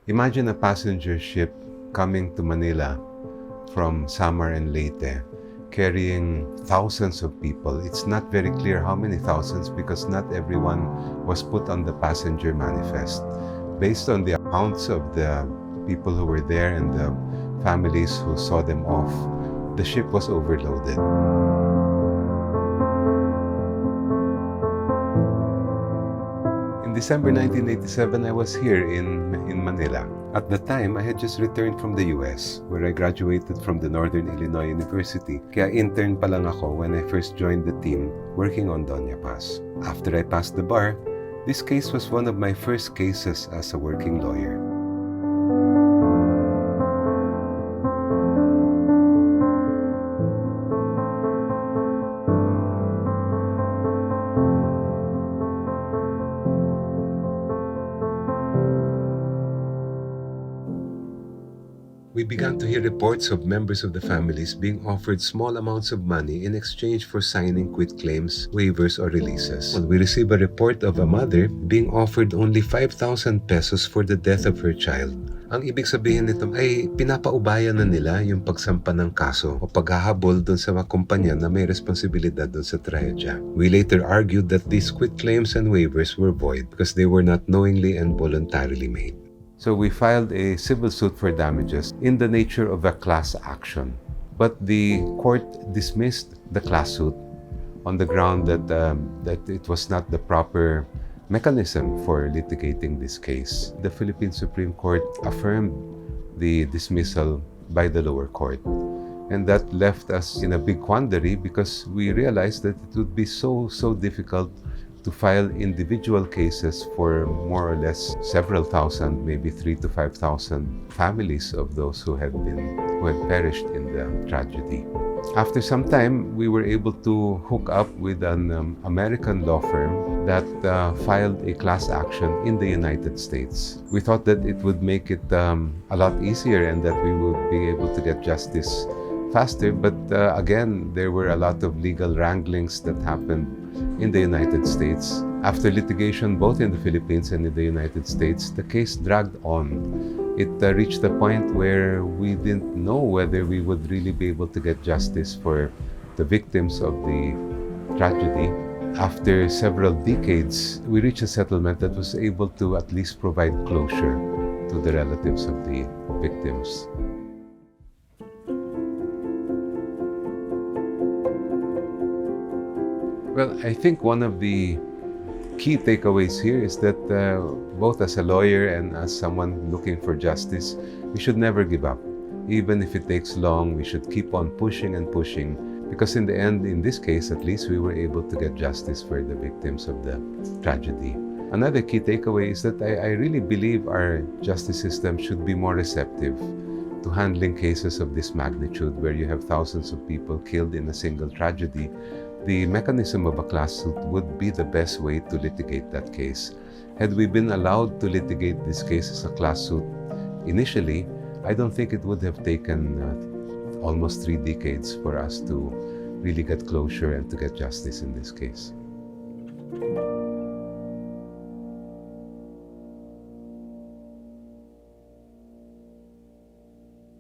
Imagine a passenger ship coming to Manila from Samar and Leyte, carrying thousands of people. It's not very clear how many thousands because not everyone was put on the passenger manifest. Based on the accounts of the people who were there and the families who saw them off, the ship was overloaded. In December 1987, I was here in Manila. At the time, I had just returned from the US, where I graduated from the Northern Illinois University. Kaya intern pa lang ako when I first joined the team working on Doña Paz. After I passed the bar, this case was one of my first cases as a working lawyer. We began to hear reports of members of the families being offered small amounts of money in exchange for signing quitclaims, waivers, or releases. We received a report of a mother being offered only 5,000 pesos for the death of her child. Ang ibig sabihin nito ay pinapaubaya na nila yung pagsampa ng kaso o paghahabol dun sa mga kumpanya na may responsibilidad dun sa trahedya. We later argued that these quitclaims and waivers were void because they were not knowingly and voluntarily made. So we filed a civil suit for damages in the nature of a class action. But the court dismissed the class suit on the ground that it was not the proper mechanism for litigating this case. The Philippine Supreme Court affirmed the dismissal by the lower court. And that left us in a big quandary because we realized that it would be so difficult to file individual cases for more or less several thousand, maybe 3,000 to 5,000 families of those who had perished in the tragedy. After some time, we were able to hook up with an American law firm that filed a class action in the United States. We thought that it would make it a lot easier and that we would be able to get justice faster, but again, there were a lot of legal wranglings that happened in the United States. After litigation both in the Philippines and in the United States, the case dragged on. It reached a point where we didn't know whether we would really be able to get justice for the victims of the tragedy. After several decades, we reached a settlement that was able to at least provide closure to the relatives of the victims. Well, I think one of the key takeaways here is that both as a lawyer and as someone looking for justice, we should never give up. Even if it takes long, we should keep on pushing and pushing because in the end, in this case at least, we were able to get justice for the victims of the tragedy. Another key takeaway is that I really believe our justice system should be more receptive to handling cases of this magnitude where you have thousands of people killed in a single tragedy. The mechanism of a class suit would be the best way to litigate that case. Had we been allowed to litigate this case as a class suit initially, I don't think it would have taken almost 3 decades for us to really get closure and to get justice in this case.